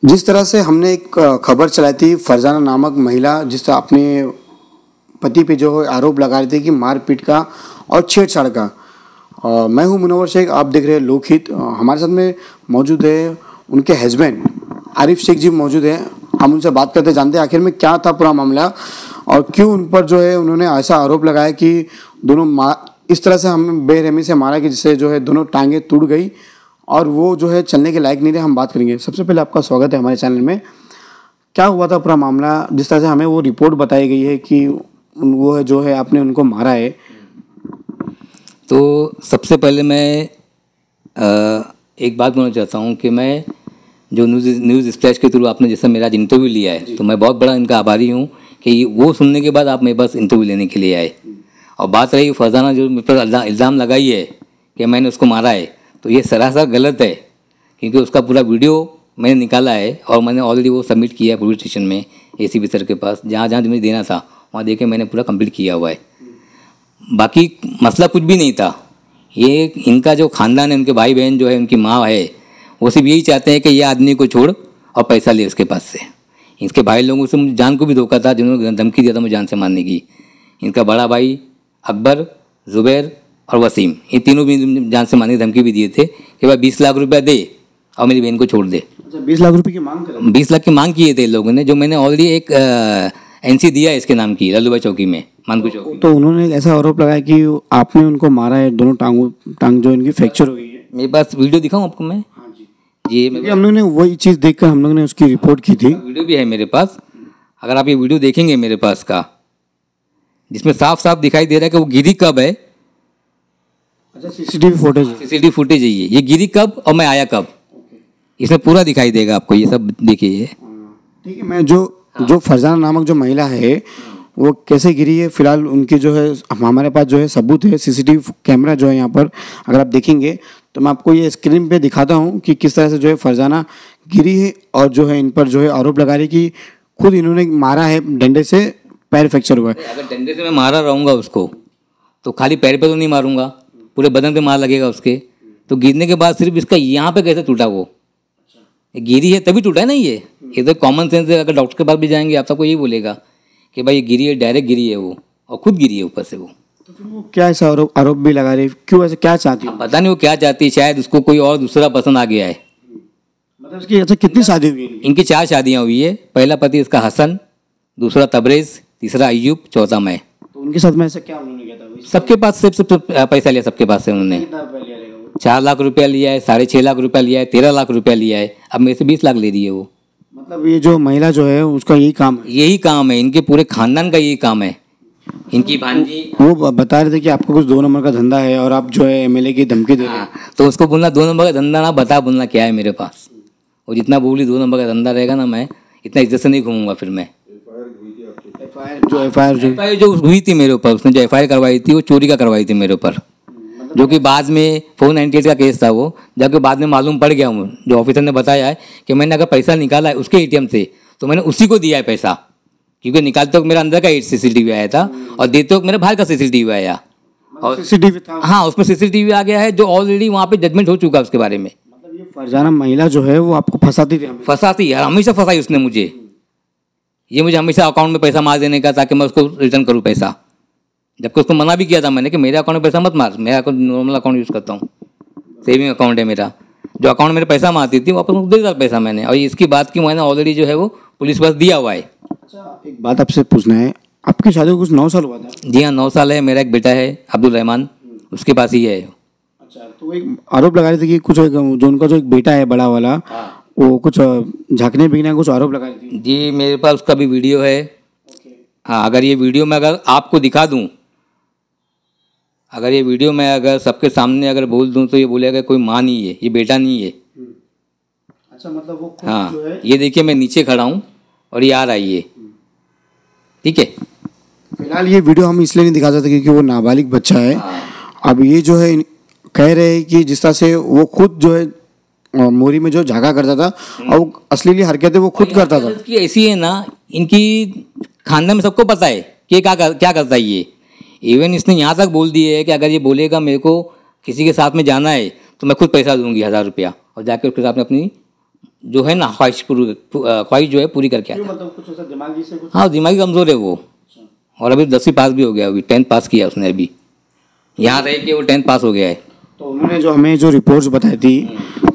जिस तरह से हमने एक खबर चलाई थी, फरजाना नामक महिला जिस तरह अपने पति पे जो है आरोप लगा रही थी कि मारपीट का और छेड़छाड़ का। मैं हूं मुनव्वर शेख, आप देख रहे हैं लोकहित। हमारे साथ में मौजूद है उनके हस्बैंड आरिफ शेख जी मौजूद हैं। हम उनसे बात करते जानते हैं आखिर में क्या था पूरा मामला और क्यों उन पर जो है उन्होंने ऐसा आरोप लगाया कि दोनों इस तरह से हमें बेरहमी से मारा कि जिससे जो है दोनों टांगें टूट गई और वो जो है चलने के लायक नहीं रहे। हम बात करेंगे। सबसे पहले आपका स्वागत है हमारे चैनल में। क्या हुआ था पूरा मामला, जिस तरह से हमें वो रिपोर्ट बताई गई है कि वो जो है आपने उनको मारा है? तो सबसे पहले मैं एक बात बोलना चाहता हूँ कि मैं जो न्यूज़ स्प्लैश के थ्रू आपने जैसे मेरा आज इंटरव्यू लिया है, तो मैं बहुत बड़ा इनका आभारी हूँ कि वो सुनने के बाद आप मेरे पास इंटरव्यू लेने के लिए आए। और बात रही फरजाना जो मेरे पर इल्ज़ाम लगाई है कि मैंने उसको मारा है, तो ये सरासर गलत है, क्योंकि उसका पूरा वीडियो मैंने निकाला है और मैंने ऑलरेडी वो सबमिट किया है पुलिस स्टेशन में, एसीपी सर के पास। जहाँ जहाँ मुझे देना था वहाँ देके मैंने पूरा कंप्लीट किया हुआ है। बाकी मसला कुछ भी नहीं था। ये इनका जो ख़ानदान है, उनके भाई बहन जो है, उनकी माँ है, वो सिर्फ यही चाहते हैं कि ये आदमी को छोड़ और पैसा ले उसके पास से। इसके भाई लोगों से मुझे जान को भी धोखा था, जिन्होंने धमकी दिया था मुझे जान से मारने की। इनका बड़ा भाई अकबर, ज़ुबैर और वसीम, ये तीनों भी जान से मारने की धमकी भी दिए थे कि भाई 20 लाख रुपया दे और मेरी बहन को छोड़ दे। अच्छा, 20 लाख रुपए की मांग कर 20 लाख की मांग किए थे लोगों ने, जो मैंने ऑलरेडी एक एनसी दिया है इसके नाम की, लल्लूभाई चौकी में, मानकू चौकी। तो उन्होंने ऐसा आरोप लगाया कि आपने उनको मारा है, दोनों टांग जो इनकी फ्रैक्चर हो गई है। मेरे पास वीडियो दिखाऊं आपको मैं? हाँ जी, ये क्योंकि हम लोग ने वही चीज़ देखकर हम लोग ने उसकी रिपोर्ट की थी। वीडियो भी है मेरे पास। अगर आप ये वीडियो देखेंगे मेरे पास का, जिसमें साफ साफ दिखाई दे रहा है कि वो गिरी कब है। अच्छा, सीसीटीवी फुटेज? सीसीटीवी फुटेज है ये गिरी कब और मैं आया कब, इसमें पूरा दिखाई देगा आपको। ये सब देखिए ये। ठीक है। मैं जो फरजाना नामक जो महिला है वो कैसे गिरी है, फिलहाल उनकी जो है हमारे पास जो है सबूत है, सीसीटीवी कैमरा जो है यहाँ पर अगर आप देखेंगे तो मैं आपको ये स्क्रीन पे दिखाता हूँ कि किस तरह से जो है फरजाना गिरी है और जो है इन पर जो है आरोप लगा रही है कि खुद इन्होंने मारा है, डंडे से पैर फ्रैक्चर हुआ है। अगर डंडे से मैं मारा रहूँगा उसको, तो खाली पैर पे तो नहीं मारूंगा, पूरे बदन पे मार लगेगा उसके। तो गिरने के बाद सिर्फ इसका यहाँ पे कैसे टूटा? वो गिरी है तभी टूटा है ना। ये तो कॉमन सेंस है। अगर डॉक्टर के पास भी जाएंगे आप सबको यही बोलेगा कि भाई ये गिरी है, डायरेक्ट गिरी है वो, और खुद गिरी है ऊपर से वो। तो फिर वो क्या ऐसा आरोप भी लगा रही है? क्यों ऐसे, क्या चाहती है? पता नहीं वो क्या चाहती है, शायद उसको कोई और दूसरा पसंद आ गया है। मतलब इसकी अच्छा कितनी शादी हुई है? इनकी 4 शादियाँ हुई है। पहला पति इसका हसन, दूसरा तबरेज़, तीसरा अय्यूब, चौथा मैं। तो उनके साथ में ऐसा क्या उन्होंने किया था? सबके पास से पैसा लिया, सबके पास से उन्होंने। कितना रुपया लिया रहेगा वो? 4 लाख रुपया लिया है, 6.5 लाख रुपया लिया है, 13 लाख रुपया लिया है। अब मेरे से 20 लाख ले रही है वो। मतलब ये जो महिला जो है उसका यही काम है? यही काम है, इनके पूरे खानदान का यही काम है। इनकी भांजी वो बता रहे थे कि आपको कुछ 2 नंबर का धंधा है और आप जो है एमएलए की धमकी दे रहे हैं। तो उसको बोलना 2 नंबर का धंधा ना बता, बोलना क्या है मेरे पास। और जितना बोली 2 नंबर का धंधा रहेगा ना, मैं इतना इज्जत से नहीं घूमूंगा फिर मैं। एफआईआर जो हुई थी मेरे ऊपर, उसने जो एफआईआर करवाई थी वो चोरी का करवाई थी मेरे ऊपर, जो कि बाद में 498 का केस था वो। जबकि बाद में मालूम पड़ गया, जो ऑफिसर ने बताया है कि मैंने अगर पैसा निकाला है उसके एटीएम से, तो मैंने उसी को दिया है पैसा, क्योंकि निकालते वक्त मेरा अंदर का सीसीटीवी आया था और देते वक्त मेरे बाहर का सीसीटीवी आया। और सीसीटीवी था? हाँ, उसमें सीसीटीवी आ गया है, जो ऑलरेडी वहाँ पे जजमेंट हो चुका है उसके बारे में। मतलब ये फरजाना महिला जो है वो आपको फंसाती थी? फंसाती है, हमेशा फंसाई उसने मुझे। ये मुझे हमेशा अकाउंट में पैसा मार देने का, ताकि मैं उसको रिटर्न करूँ पैसा। जबकि उसको मना भी किया था मैंने कि मेरे अकाउंट में पैसा मत मार, मेरा अकाउंट नॉर्मल अकाउंट यूज़ करता हूँ, सेविंग अकाउंट है मेरा। जो अकाउंट मेरे पैसा मारती थी वापस मुझे दे दिया पैसा मैंने। और इसकी बात की मैंने ऑलरेडी जो है वो पुलिस पास दिया हुआ है। अच्छा, एक बात आपसे पूछना है, आपकी शादी को कुछ 9 साल हुआ था? जी हाँ, 9 साल है। मेरा एक बेटा है अब्दुल रहमान, उसके पास ही है। अच्छा, तो एक आरोप लगा रहे थे कि कुछ जो उनका जो एक बेटा है बड़ा वाला, वो कुछ झाँकने बिकने का कुछ आरोप लगा रही थी। जी, मेरे पास उसका भी वीडियो है। हाँ, अगर ये वीडियो मैं अगर आपको दिखा दूँ, अगर ये वीडियो मैं अगर सबके सामने अगर बोल दूँ, तो ये बोलेगा कोई माँ नहीं है, ये बेटा नहीं है। अच्छा, मतलब वो खुद हाँ, जो है, ये देखिए मैं नीचे खड़ा हूँ और ये आ रहा है ये, ठीक है। फिलहाल ये वीडियो हम इसलिए नहीं दिखा सकते क्योंकि वो नाबालिग बच्चा है। अब ये जो है कह रहे हैं कि जिस तरह से वो खुद जो है मोरी में जो झागा करता था और वो अश्लील हरकतें वो खुद करता था। इसकी ऐसी है ना, इनकी खानदान में सबको पता है कि ये क्या करता है ये। इवन इसने यहाँ तक बोल दिए है कि अगर ये बोलेगा मेरे को किसी के साथ में जाना है तो मैं खुद पैसा दूंगी 1000 रुपया, और जाके उसके साथ में अपनी जो है ना ख्वाहिश जो है पूरी करके आता है। मतलब कुछ ऐसा दिमागी से कुछ? हाँ, दिमागी कमज़ोर है वो। और अभी 10वीं पास भी हो गया, अभी 10th पास किया उसने, अभी यहाँ रह के वो 10th पास हो गया है। तो उन्होंने जो हमें जो रिपोर्ट्स बताई थी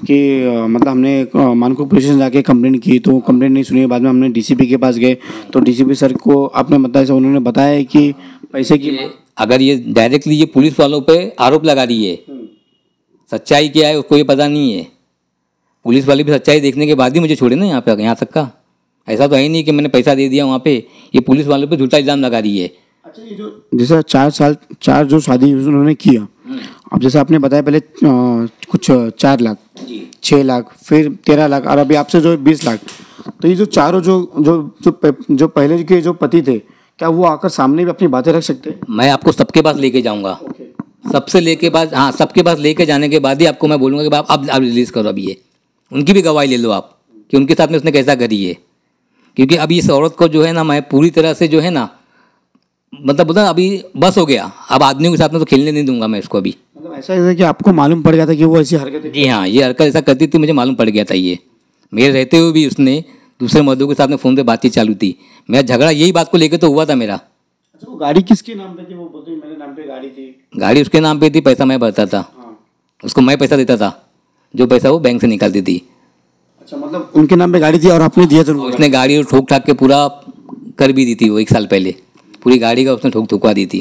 कि मतलब हमने मानकों पुलिस स्टेशन जाके कंप्लेंट की, तो कंप्लेंट नहीं सुनी, बाद में हमने डीसीपी के पास गए, तो डीसीपी सर को आपने बताया, उन्होंने बताया कि पैसे की अगर ये डायरेक्टली ये पुलिस वालों पे आरोप लगा रही है, सच्चाई क्या है उसको ये पता नहीं है। पुलिस वाले भी सच्चाई देखने के बाद ही मुझे छोड़े ना यहाँ पे, यहाँ तक का। ऐसा तो है ही नहीं कि मैंने पैसा दे दिया वहाँ पे। ये पुलिस वालों पे झूठा इल्ज़ाम लगा रही है। अच्छा, ये जो जैसे 4 जो शादी उन्होंने किया, अब जैसे आपने बताया पहले कुछ 4 लाख, 6 लाख, फिर 13 लाख, और अभी आपसे जो 20 लाख, तो ये जो चारों जो पहले के जो पति थे, क्या वो आकर सामने भी अपनी बातें रख सकते हैं? मैं आपको सबके पास लेके जाऊँगा, सबसे लेके पास, हाँ, सबके पास लेके जाने के बाद ही आपको मैं बोलूँगा कि आप रिलीज़ करो अभी ये। उनकी भी गवाही ले लो आप कि उनके साथ में उसने कैसा करी है। क्योंकि अभी इस औरत को जो है ना, मैं पूरी तरह से जो है ना, मतलब बोलता अभी बस हो गया, अब आदमियों के साथ में तो खेलने नहीं दूंगा मैं इसको अभी। मतलब ऐसा है कि आपको मालूम पड़ गया था कि वो ऐसी हरकतें? जी हाँ, ये हरकत ऐसा करती थी, मुझे मालूम पड़ गया था। ये मेरे रहते हुए भी उसने दूसरे मर्दों के साथ में फ़ोन पे बातचीत चालू थी। मेरा झगड़ा यही बात को लेकर तो हुआ था मेरा। अच्छा, वो गाड़ी किसके नाम पे थी? वो बोलते मेरे नाम पे गाड़ी थी। गाड़ी उसके नाम पे थी, पैसा मैं भरता था। उसको मैं पैसा देता था, जो पैसा वो बैंक से निकालती थी। अच्छा, मतलब उनके नाम पे गाड़ी थी और आपने दिया था उनको? उसने गाड़ी ठोक ठाक के पूरा कर भी दी थी वो, 1 साल पहले पूरी गाड़ी का उसने ठुकवा दी थी।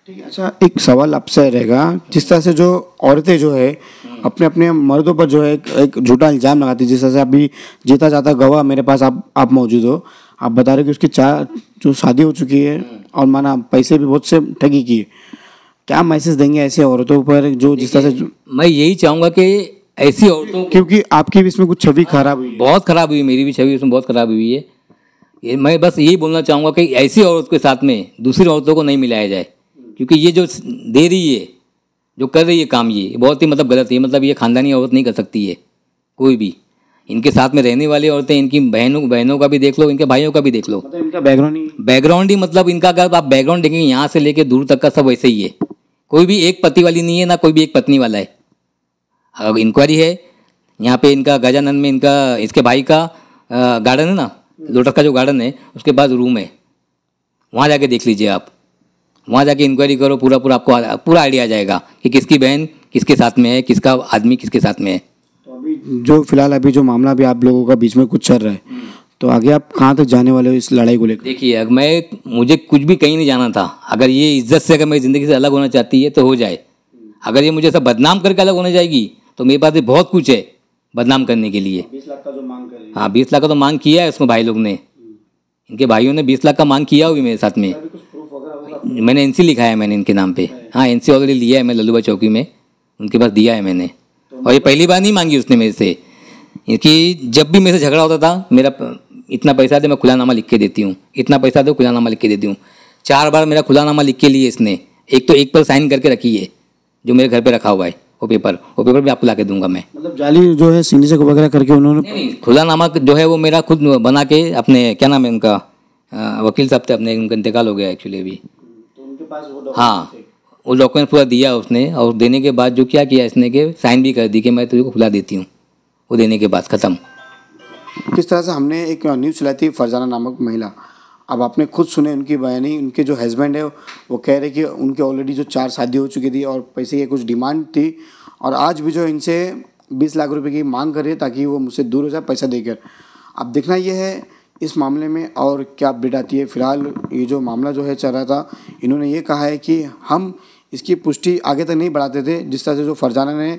ठीक है। अच्छा, एक सवाल आपसे रहेगा, जिस तरह से जो औरतें जो है अपने अपने मर्दों पर जो है एक झूठा इल्ज़ाम लगाती, जिस तरह से अभी जीता जाता गवाह मेरे पास आप मौजूद हो, आप बता रहे हो कि उसकी 4 जो शादी हो चुकी है और माना पैसे भी बहुत से ठगी की है, क्या मैसेज देंगे ऐसे औरतों पर जो जिस तरह से? मैं यही चाहूँगा कि ऐसी औरतों, क्योंकि आपकी भी इसमें कुछ छवि खराब हुई है। बहुत ख़राब हुई, मेरी भी छवि उसमें बहुत ख़राब हुई है। ये मैं बस यही बोलना चाहूँगा कि ऐसी औरत के साथ में दूसरी औरतों को नहीं मिलाया जाए। क्योंकि ये जो दे रही है, जो कर रही है काम, ये बहुत ही मतलब गलत है। मतलब ये ख़ानदानी औरत नहीं कर सकती है कोई भी। इनके साथ में रहने वाली औरतें, इनकी बहनों का भी देख लो, इनके भाइयों का भी देख लो। मतलब इनका बैकग्राउंड ही मतलब इनका अगर आप बैकग्राउंड देखेंगे यहाँ से लेके दूर तक का सब वैसे ही है। कोई भी एक पति वाली नहीं है, ना कोई भी एक पत्नी वाला है। अगर इंक्वायरी है यहाँ पे, इनका गजानंद में इनका इसके भाई का गार्डन है ना, लोटस का जो गार्डन है, उसके बाद रूम है, वहाँ जाके देख लीजिए आप। वहाँ जाके इंक्वायरी करो, पूरा आपको पूरा आइडिया आ जाएगा कि किसकी बहन किसके साथ में है, किसका आदमी किसके साथ में है। तो अभी जो फिलहाल अभी जो मामला भी आप लोगों का बीच में कुछ चल रहा है, तो आगे आप कहाँ तक जाने वाले हो इस लड़ाई को लेकर? देखिए, मुझे कुछ भी कहीं नहीं जाना था। अगर ये इज्जत से अगर मेरी ज़िंदगी से अलग होना चाहती है तो हो जाए। अगर ये मुझे सब बदनाम करके अलग होने जाएगी तो मेरे पास भी बहुत कुछ है बदनाम करने के लिए। 20 लाख का जो मांग कर रही है। हाँ, 20 लाख का तो मांग किया है उसमें भाई लोग ने, इनके भाइयों ने 20 लाख का मांग किया हुई मेरे साथ में। मैंने एनसी लिखा है मैंने इनके नाम पे। हाँ, एनसी ऑलरेडी लिया है मैं लल्लूबा चौकी में, उनके पास दिया है मैंने। और ये पहली बार नहीं मांगी उसने मेरे से, कि जब भी मेरे से झगड़ा होता था, मेरा इतना पैसा दे मैं खुलानामा लिख के देती हूँ, इतना पैसा दो खुलानामा लिख के देती हूँ। 4 बार मेरा खुलानामा लिख के लिए इसने। एक तो एक पर साइन करके रखी है जो मेरे घर पे रखा हुआ है, वो पेपर भी आपको ला के दूंगा मैं। मतलब जाली जो है सिग्नेचर वगैरह करके उन्होंने? नहीं, खुलानामा जो है वो मेरा खुद बना के, अपने क्या नाम है उनका, वकील साहब थे अपने, उनका इंतकाल हो गया एक्चुअली अभी। तो उनके पास वो हाँ, वो डॉक्यूमेंट पूरा दिया उसने, और देने के बाद जो क्या किया इसने कि साइन भी कर दी कि मैं तुझे को खुला देती हूँ। वो देने के बाद ख़त्म। किस तरह से हमने एक न्यूज़ चलाई थी, फरजाना नामक महिला, अब आपने खुद सुने उनकी बयानी। उनके जो हस्बैंड है वो कह रहे कि उनके ऑलरेडी जो 4 शादी हो चुकी थी और पैसे की कुछ डिमांड थी, और आज भी जो इनसे 20 लाख रुपए की मांग कर रही है ताकि वो मुझसे दूर हो जाए पैसा देकर। अब देखना ये है इस मामले में और क्या अपडेट आती है। फिलहाल ये जो मामला जो है चल रहा था, इन्होंने ये कहा है कि हम इसकी पुष्टि आगे तक नहीं बढ़ाते थे। जिस तरह से जो फरजाना ने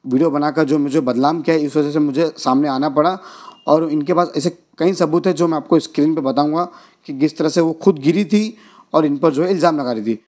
वीडियो बनाकर जो मुझे बदनाम किया, इस वजह से मुझे सामने आना पड़ा, और इनके पास ऐसे कई सबूत है जो मैं आपको स्क्रीन पे बताऊंगा कि किस तरह से वो खुद गिरी थी और इन पर जो है इल्ज़ाम लगा रही थी।